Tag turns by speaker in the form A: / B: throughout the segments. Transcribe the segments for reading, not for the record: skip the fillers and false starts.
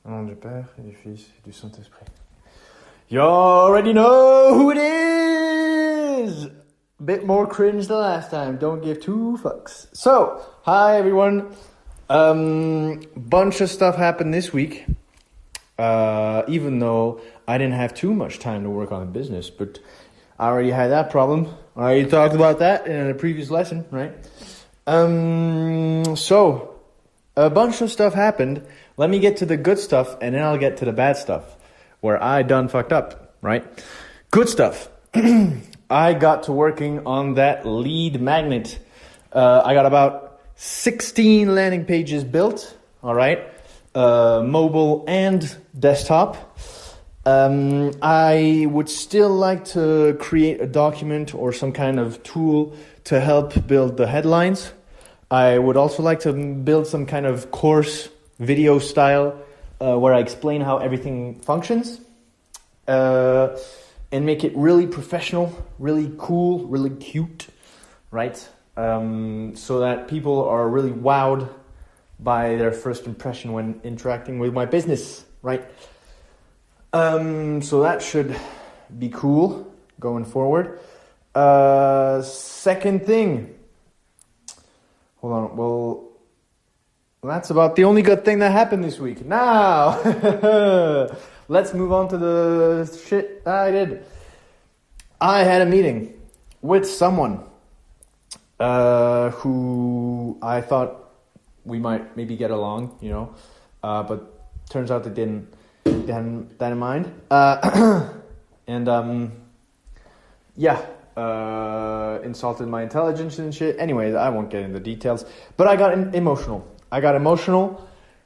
A: Au nom du Père et du Fils et du Saint-Esprit. You already know who it is! Bit more cringe than last time. Don't give two fucks. So, hi everyone. Bunch of stuff happened this week. Even though I didn't have too much time to work on the business, but I already had that problem. I already talked about that in a previous lesson, right? So, a bunch of stuff happened. Let me get to the good stuff, and then I'll get to the bad stuff, where I done fucked up, right? Good stuff. I got to working on that lead magnet. I got about 16 landing pages built, all right? Mobile and desktop. I would still like to create a document or some kind of tool to help build the headlines. I would also like to build some kind of course video style where I explain how everything functions and make it really professional, really cool, really cute, right? So that people are really wowed by their first impression when interacting with my business, right? So that should be cool going forward. Second thing. Hold on. Well, that's about the only good thing that happened this week. Now, let's move on to the shit I did. I had a meeting with someone who I thought we might maybe get along, you know, but turns out they didn't. They hadn't that in mind. Insulted my intelligence and shit. Anyway, I won't get into details. But I got emotional.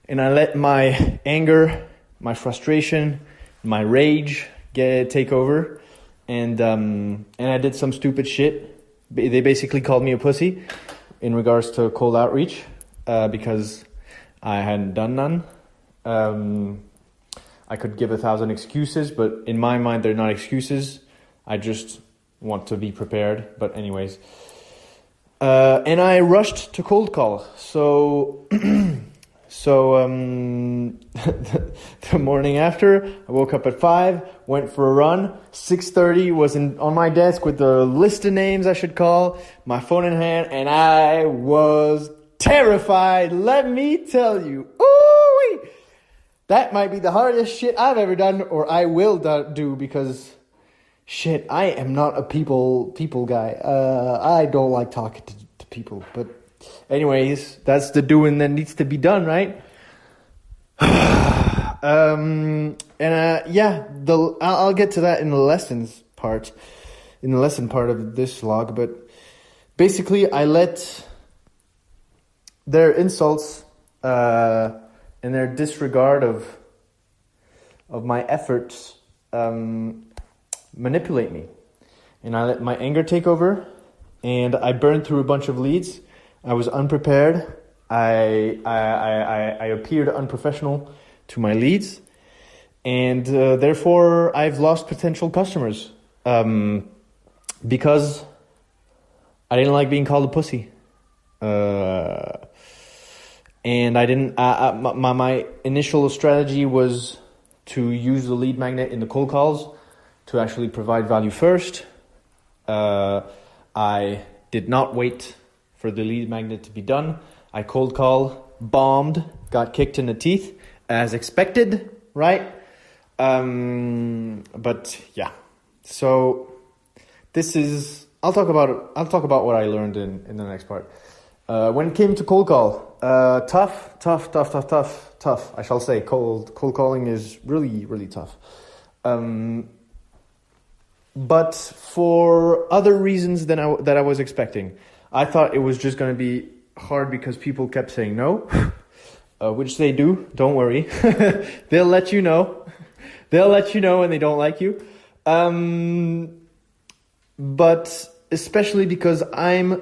A: And I let my anger, my frustration, my rage take over. And I did some stupid shit. They basically called me a pussy in regards to cold outreach because I hadn't done none. I could give 1,000 excuses, but in my mind, they're not excuses. I just want to be prepared. But anyways. And I rushed to cold call. So, the morning after, I woke up at 5, went for a run. 6:30 was on my desk with the list of names I should call, my phone in hand, and I was terrified. Let me tell you. Ooh-wee! That might be the hardest shit I've ever done, or I will do, because shit, I am not a people guy. I don't like talking to people. But anyways, that's the doing that needs to be done, right? I'll get to that in the lesson part of this vlog. But basically, I let their insults and their disregard of my efforts manipulate me, and I let my anger take over, and I burned through a bunch of leads. I was unprepared. I appeared unprofessional to my leads, and therefore I've lost potential customers because I didn't like being called a pussy. And I didn't. My initial strategy was to use the lead magnet in the cold calls to actually provide value first. I did not wait for the lead magnet to be done. I cold call, bombed, got kicked in the teeth as expected, right? But yeah. So this is. I'll talk about what I learned in the next part. When it came to cold call. Tough. I shall say cold calling is really, really tough. But for other reasons than that I was expecting. I thought it was just going to be hard because people kept saying no, which they do. Don't worry. They'll let you know. They'll let you know when they don't like you. But especially because I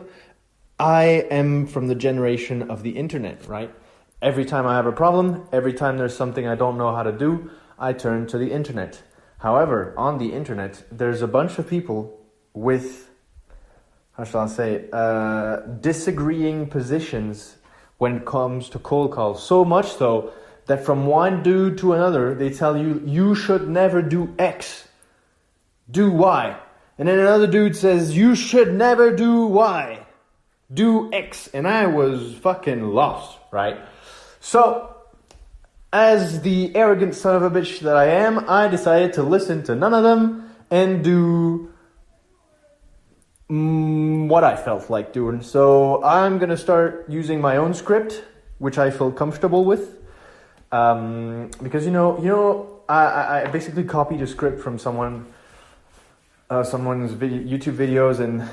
A: am from the generation of the internet, right? Every time I have a problem, every time there's something I don't know how to do, I turn to the internet. However, on the internet, there's a bunch of people with, how shall I say, disagreeing positions when it comes to cold calls. So much so that from one dude to another, they tell you, you should never do X, do Y. And then another dude says, you should never do Y, do X. And I was fucking lost, right? So, as the arrogant son of a bitch that I am, I decided to listen to none of them and do what I felt like doing. So I'm going to start using my own script, which I feel comfortable with. Because, I basically copied a script from someone's YouTube videos, and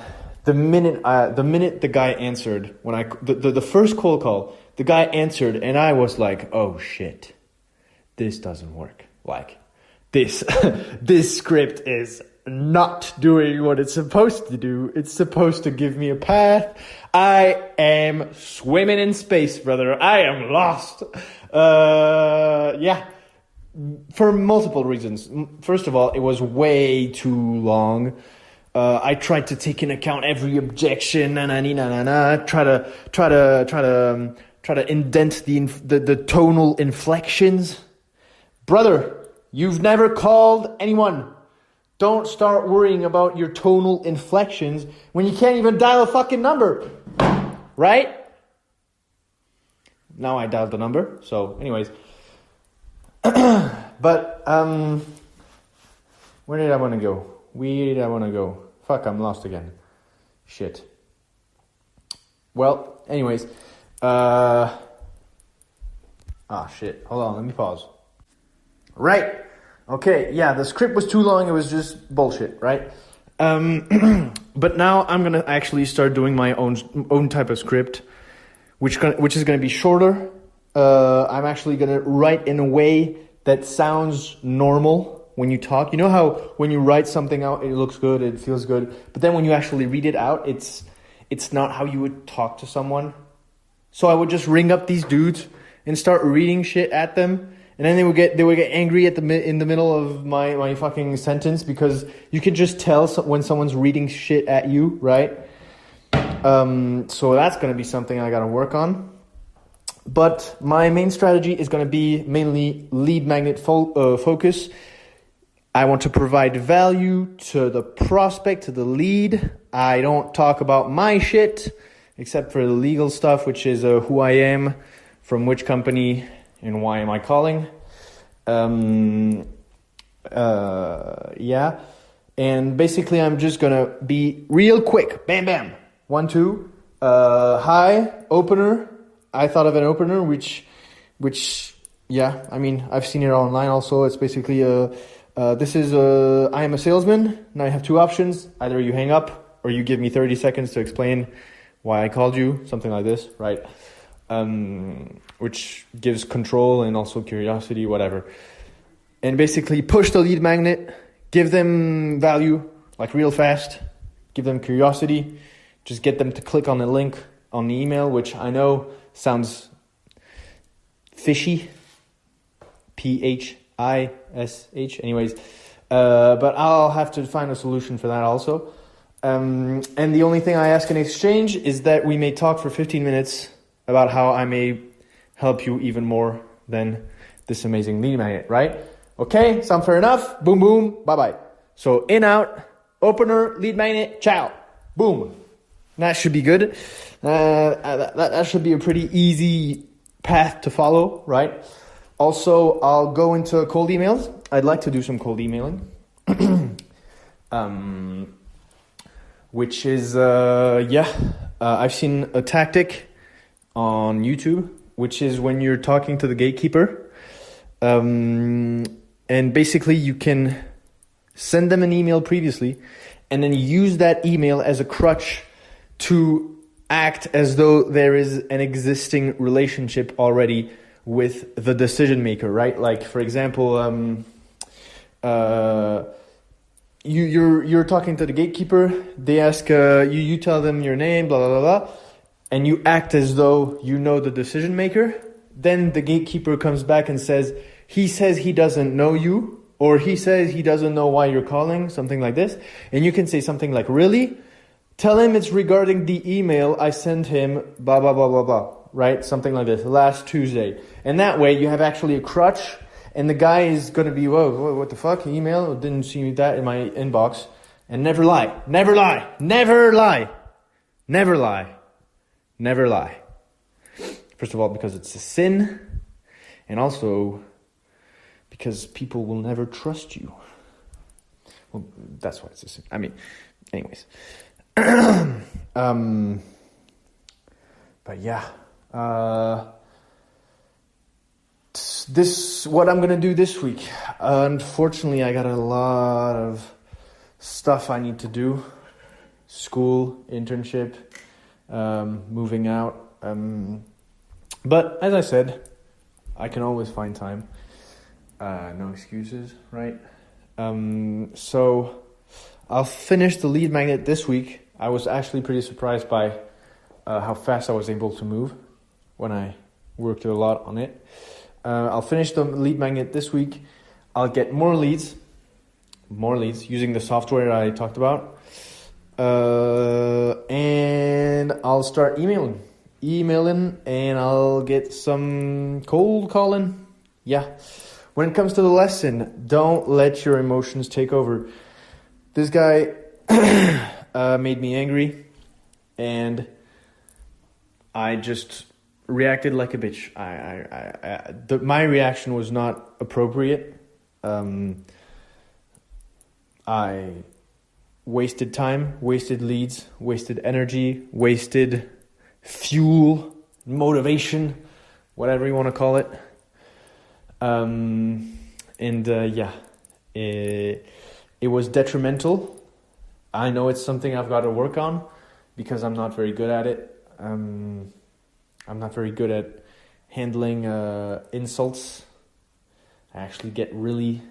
A: the minute the guy answered, when the first cold call, the guy answered, and I was like, oh shit, this doesn't work. Like, this script is not doing what it's supposed to do. It's supposed to give me a path. I am swimming in space, brother. I am lost. For multiple reasons. First of all, it was way too long. I tried to take into account every objection, try to indent the tonal inflections. Brother, you've never called anyone. Don't start worrying about your tonal inflections when you can't even dial a fucking number. Right? Now I dialed the number. So, anyways. But, where did I want to go? Fuck, I'm lost again. Shit. Well, anyways. Shit. Hold on, let me pause. Right. Okay, yeah, the script was too long. It was just bullshit, right? But now I'm gonna actually start doing my own type of script, which is gonna be shorter. I'm actually gonna write in a way that sounds normal when you talk. You know how when you write something out, it looks good, it feels good, but then when you actually read it out, it's not how you would talk to someone. So I would just ring up these dudes and start reading shit at them. And then they would get angry in the middle of my fucking sentence, because you can just tell when someone's reading shit at you, right? So that's going to be something I got to work on. But my main strategy is going to be mainly lead magnet focus. I want to provide value to the prospect, to the lead. I don't talk about my shit, except for the legal stuff, which is who I am, from which company, and why am I calling? And basically I'm just gonna be real quick. Bam, bam. 1, 2. Hi, opener. I thought of an opener, which, yeah, I mean, I've seen it online also. It's basically, this is, I am a salesman. Now I have two options. Either you hang up or you give me 30 seconds to explain why I called you. Something like this, right? Which gives control and also curiosity, whatever. And basically push the lead magnet, give them value, like real fast, give them curiosity, just get them to click on the link on the email, which I know sounds fishy, PHISH, anyways, but I'll have to find a solution for that also. And the only thing I ask in exchange is that we may talk for 15 minutes about how I may help you even more than this amazing lead magnet, right? Okay, sound fair enough? Boom, boom, bye-bye. So in, out, opener, lead magnet, ciao. Boom. That should be good. That should be a pretty easy path to follow, right? Also, I'll go into cold emails. I'd like to do some cold emailing. Which is, I've seen a tactic on YouTube, which is when you're talking to the gatekeeper, and basically you can send them an email previously and then use that email as a crutch to act as though there is an existing relationship already with the decision maker, right? Like, for example, you're talking to the gatekeeper, they ask, you tell them your name, blah, blah, blah, blah, and you act as though you know the decision maker. Then the gatekeeper comes back and says he doesn't know you, or he says he doesn't know why you're calling, something like this. And you can say something like, really? Tell him it's regarding the email I sent him, blah, blah, blah, blah, blah, right? Something like this, last Tuesday. And that way you have actually a crutch, and the guy is going to be, whoa, what the fuck? Email? Didn't see that in my inbox. And never lie. Never lie. Never lie. Never lie. Never lie. First of all, because it's a sin. And also because people will never trust you. Well, that's why it's a sin. I mean, anyways. But yeah. This what I'm gonna do this week. Unfortunately, I got a lot of stuff I need to do. School, internship, moving out. But as I said, I can always find time. No excuses, right? So I'll finish the lead magnet this week. I was actually pretty surprised by how fast I was able to move when I worked a lot on it. I'll finish the lead magnet this week. I'll get more leads using the software I talked about. And I'll start emailing, and I'll get some cold calling. Yeah. When it comes to the lesson, don't let your emotions take over. This guy made me angry, and I just reacted like a bitch. My reaction was not appropriate. I wasted time, wasted leads, wasted energy, wasted fuel, motivation, whatever you want to call it. It was detrimental. I know it's something I've got to work on because I'm not very good at it. I'm not very good at handling insults. I actually get really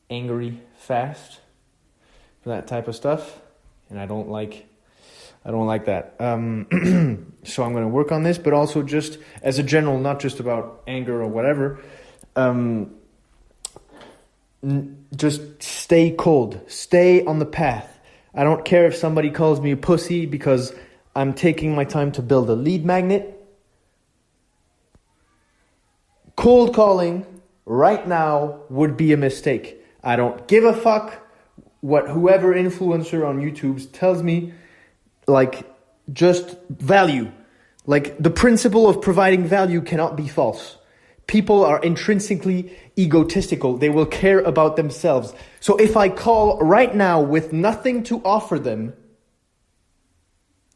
A: angry fast for that type of stuff, and I don't like that. So I'm going to work on this, but also just as a general, not just about anger or whatever. Just stay cold. Stay on the path. I don't care if somebody calls me a pussy because I'm taking my time to build a lead magnet. Cold calling right now would be a mistake. I don't give a fuck what whoever influencer on YouTube tells me. Like, just value. Like, the principle of providing value cannot be false. People are intrinsically egotistical. They will care about themselves. So if I call right now with nothing to offer them,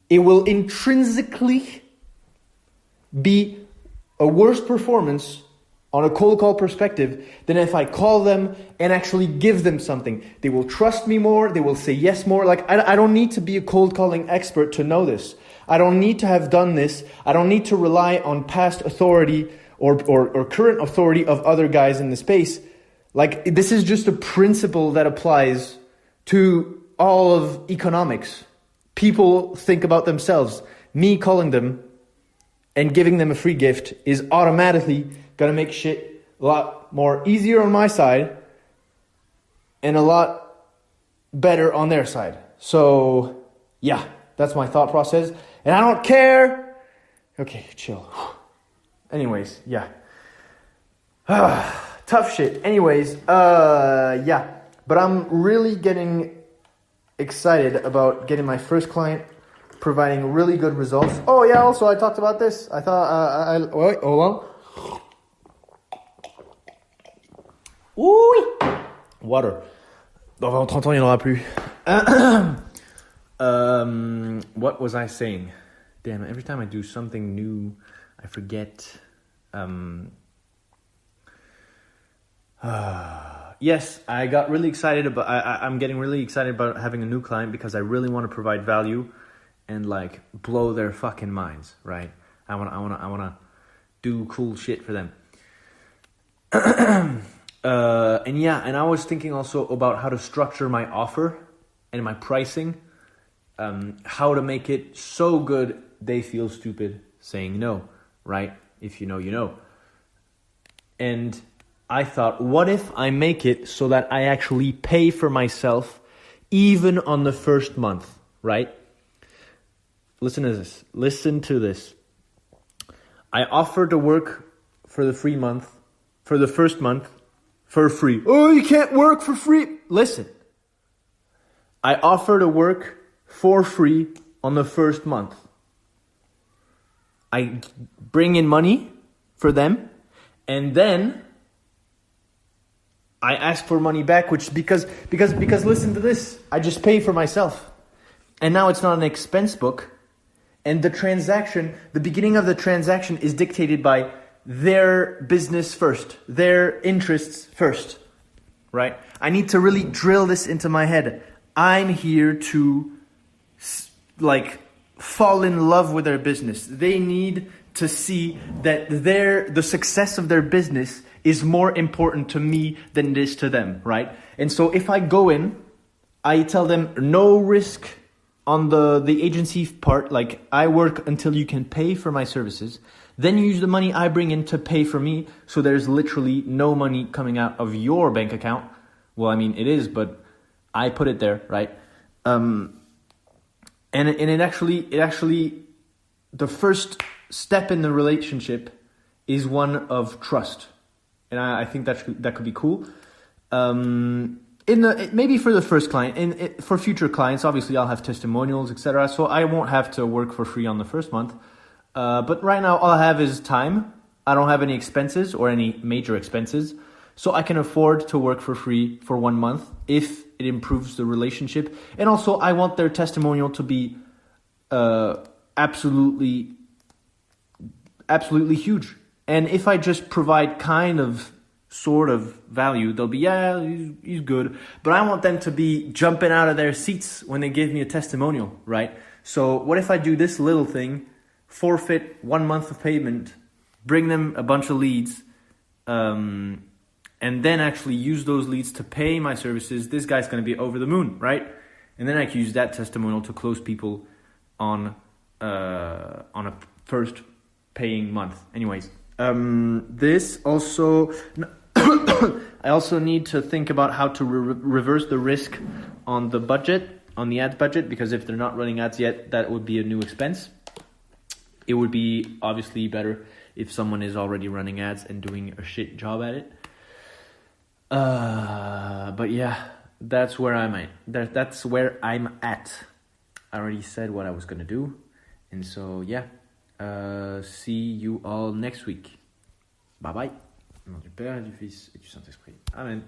A: it will intrinsically be a worse performance on a cold call perspective than if I call them and actually give them something. They will trust me more. They will say yes more. Like, I don't need to be a cold calling expert to know this. I don't need to have done this. I don't need to rely on past authority or current authority of other guys in the space. Like, this is just a principle that applies to all of economics. People think about themselves. Me calling them and giving them a free gift is automatically going to make shit a lot more easier on my side and a lot better on their side. So, yeah, that's my thought process. And I don't care. Okay, chill. Anyways, yeah. Tough shit. Anyways, yeah. But I'm really getting excited about getting my first client, providing really good results. Oh, yeah, also I talked about this. I thought, wait, hold on. Ouh! Water. Dans 30 ans, il n'y en aura plus. What was I saying? Damn, every time I do something new, I forget. Yes, I got really excited about. I'm getting really excited about having a new client because I really want to provide value and like blow their fucking minds. Right? I wanna do cool shit for them. And yeah, and I was thinking also about how to structure my offer and my pricing, how to make it so good they feel stupid saying no, right? If you know, you know. And I thought, what if I make it so that I actually pay for myself even on the first month, right? Listen to this. I offer to work for the free month, for the first month, for free. Oh, you can't work for free. Listen, I offer to work for free on the first month. I bring in money for them, and then I ask for money back, which because listen to this, I just pay for myself. And now it's not an expense book. And the transaction, the beginning of the transaction is dictated by their business first, their interests first, right? I need to really drill this into my head. I'm here to fall in love with their business. They need to see that the success of their business is more important to me than it is to them, right? And so if I go in, I tell them no risk on the agency part, like I work until you can pay for my services. Then you use the money I bring in to pay for me. So there's literally no money coming out of your bank account. Well, I mean, it is, but I put it there, right? And it actually, the first step in the relationship is one of trust. And I think that could be cool. Maybe for the first client, and for future clients, obviously I'll have testimonials, etc. So I won't have to work for free on the first month. But right now all I have is time. I don't have any expenses or any major expenses. So I can afford to work for free for 1 month if it improves the relationship. And also I want their testimonial to be absolutely huge. And if I just provide sort of value, they'll be, yeah, he's good. But I want them to be jumping out of their seats when they give me a testimonial, right? So what if I do this little thing, forfeit 1 month of payment, bring them a bunch of leads, and then actually use those leads to pay my services? This guy's going to be over the moon, right? And then I can use that testimonial to close people on a first paying month. Anyways, this also, I also need to think about how to reverse the risk on the budget, on the ads budget, because if they're not running ads yet, that would be a new expense. It would be obviously better if someone is already running ads and doing a shit job at it. But yeah, that's where I'm at. That's where I'm at. I already said what I was gonna do, and so yeah. See you all next week. Bye bye. Au nom du Père et du Fils et du Saint-Esprit. Amen.